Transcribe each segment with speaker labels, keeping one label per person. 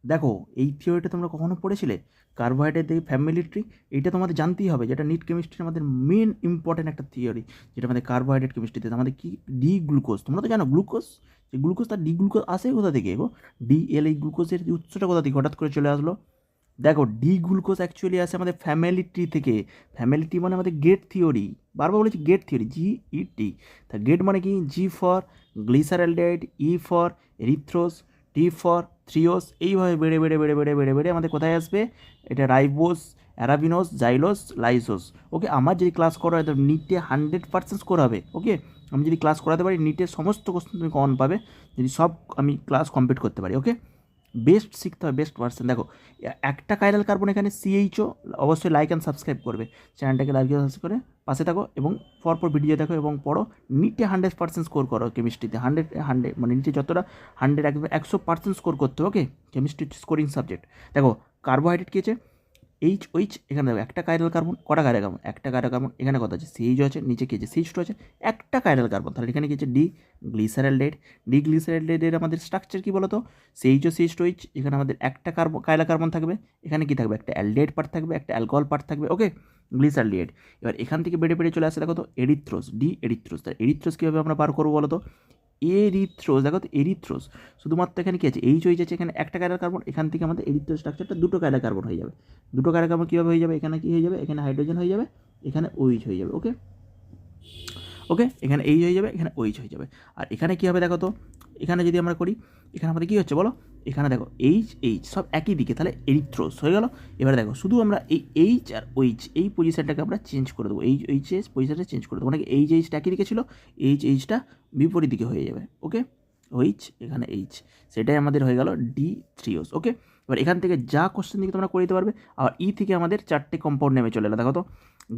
Speaker 1: দেখো এই থিওরিটা তোমরা কখনো পড়েছিলে? কার্বোহাইড্রেট থেকে ফ্যামিলি ট্রি, এটা তোমাদের জানতেই হবে, যেটা নিট কেমিস্ট্রির আমাদের মেন ইম্পর্টেন্ট একটা থিওরি, যেটা আমাদের কার্বোহাইড্রেট কেমিস্ট্রিতে আমাদের কি ডি গ্লুকোজ। তোমরা তো জানো গ্লুকোজ, যে গ্লুকোজ, তার ডি গ্লুকোজ আসে কোথা থেকে গো? ডি এল, এই গ্লুকোজের উৎসটা কোথা থেকে হঠাৎ করে চলে আসলো? দেখো ডি গ্লুকোজ অ্যাকচুয়ালি আসে আমাদের ফ্যামিলি ট্রি থেকে। ফ্যামিলি ট্রি মানে আমাদের গেট থিওরি, বারবার বলেছি গেট থিওরি, GET। তা গেট মানে কি? G for glyceraldehyde, E for erythrose, T for threose, এইভাবে বেড়ে বেড়ে বেড়ে বেড়ে বেড়ে বেড়ে আমাদের কোথায় আসবে? এটা রাইবোস, অ্যারাবিনোস, জাইলোস, লাইসোস। ওকে, আমার যদি ক্লাস করা হয় তো নিটে 100% স্কোর হবে। ওকে, আমি যদি ক্লাস করাতে পারি নিটের সমস্ত কোশ্চেন তুমি কমন পাবে, যদি সব আমি ক্লাস কমপ্লিট করতে পারি। ওকে, বেস্ট শিখতে হবে, বেস্ট পার্সন। দেখো একটা কাইরাল কার্বন এখানে CHO, অবশ্যই লাইক অ্যান্ড সাবস্ক্রাইব করবে চ্যানেলটাকে, লাইক অ্যান্ড সাবস্ক্রাইব করে পাশে থাকো এবং পরপর ভিডিও দেখো এবং পড়ো। নিটে 100% স্কোর করো কেমিস্ট্রিতে, 100 মানে নিটে যতটা 100 একদম 100% স্কোর করতে হবে। ওকে, কেমিস্ট্রি স্কোরিং সাবজেক্ট। দেখো কার্বোহাইড্রেট কী আছে? OH, এখানে দেখো একটা কাইরাল কার্বন, কটা কাইরাল কার্বন? একটা কাইরাল কার্বন। এখানে কত আছে? CHO আছে, নিচে কী আছে? CH2 আছে, একটা কাইরাল কার্বন। তাহলে এখানে কী আছে? ডি গ্লিসারaldehyde। ডি গ্লিসারaldehyde আমাদের স্ট্রাকচার কী বলো তো? CHO, CH2H, এখানে আমাদের একটা কাইরাল কার্বন থাকবে, এখানে কী থাকবে? একটা অ্যালডিহাইড পার্ট থাকবে, একটা অ্যালকোহল পার্ট থাকবে। ওকে, গ্লিসারaldehyde। এবার এখান থেকে বেড়ে বেড়ে চলে আসে দেখো তো এরিথ্রোস, ডি এরিথ্রোস। তাহলে এরিথ্রোস কীভাবে আমরা বার করবো বলো তো? এরিথ্রোস, দেখো তো এরিথ্রোস, শুধুমাত্র এখানে কী আছে? OH আছে, এখানে একটা কাইরাল কার্বন, এখান থেকে আমাদের এরিথ্রোস স্ট্রাকচারটা দুটো কাইরাল কার্বন হয়ে যাবে। দুটো কাইরাল কার্বন কীভাবে হয়ে যাবে? এখানে কী হয়ে যাবে? এখানে হাইড্রোজেন হয়ে যাবে, এখানে OH হয়ে যাবে। ওকে, ওকে, এখানে এই হয়ে যাবে, এখানে OH হয়ে যাবে। আর এখানে কী হবে দেখো তো? এখানে যদি আমরা করি, এখানে আমাদের কী হচ্ছে বলো? এখানে দেখো H সব একই দিকে, তাহলে এরিথ্রোস হয়ে গেল। এবারে দেখো শুধু আমরা এই H আর OH এই পজিশনটাকে আমরা চেঞ্জ করে দেবো, এইচ পজিশনটা চেঞ্জ করে দেবো, মানে Hটা একই দিকে ছিল, Hটা বিপরীত দিকে হয়ে যাবে। ওকে, OH এখানে H, সেটাই আমাদের হয়ে গেল D3OS। ওকে, এবার এখান থেকে যা কোশ্চেন দিকে তোমরা করে দিতে পারবে। আর থেকে আমাদের 4টে কম্পাউন্ড নেমে চলে এলো, দেখো তো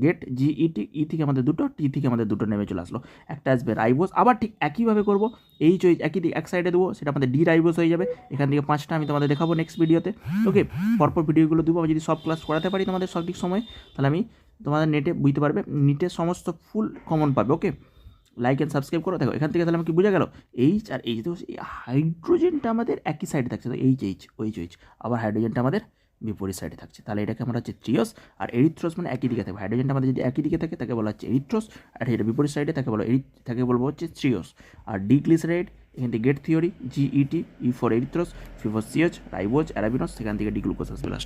Speaker 1: গেট GET, থেকে আমাদের দুটো, টি থেকে আমাদের দুটো নেমে চলে আসলো। একটা আসবে রাইবোস, আবার ঠিক একইভাবে করবো, OH একই দিকে এক সাইডে দেবো, সেটা আমাদের ডি রাইবোস হয়ে যাবে। এখান থেকে 5টা আমি তোমাদের দেখাবো নেক্সট ভিডিওতে। ওকে, পরপর ভিডিওগুলো দেবো, আমি যদি সব ক্লাস করাতে পারি তোমাদের সঠিক সময়, তাহলে আমি তোমাদের নেটে বুঝতে পারবে, নিটের সমস্ত ফুল কমন পাবে। ওকে, লাইক অ্যান্ড সাবস্ক্রাইব করো। দেখো এখান থেকে তাহলে আমাকে বোঝা গেল H আর H, দেখো এই হাইড্রোজেনটা আমাদের একই সাইডে থাকছে, তো OH, আবার হাইড্রোজেনটা আমাদের বিপরীত সাইডে থাকছে, তাহলে এটাকে আমরা হচ্ছে ট্রিওস। আর এরিথ্রোস মানে একই দিকে থাকবে, হাইড্রোজেনটা আমাদের যদি একই দিকে থাকে তাকে বলা হচ্ছে এরিথ্রোস, আর এটা বিপরীত সাইডে তাকে বলবো হচ্ছে ট্রিওস। আর ডিগ্লিসারাইড, এখান থেকে GET theory, GET, E for erythrose, C for CH, ribose, arabinose, সেখান থেকে ডিগ্লুকোজ আসবে লাস্ট।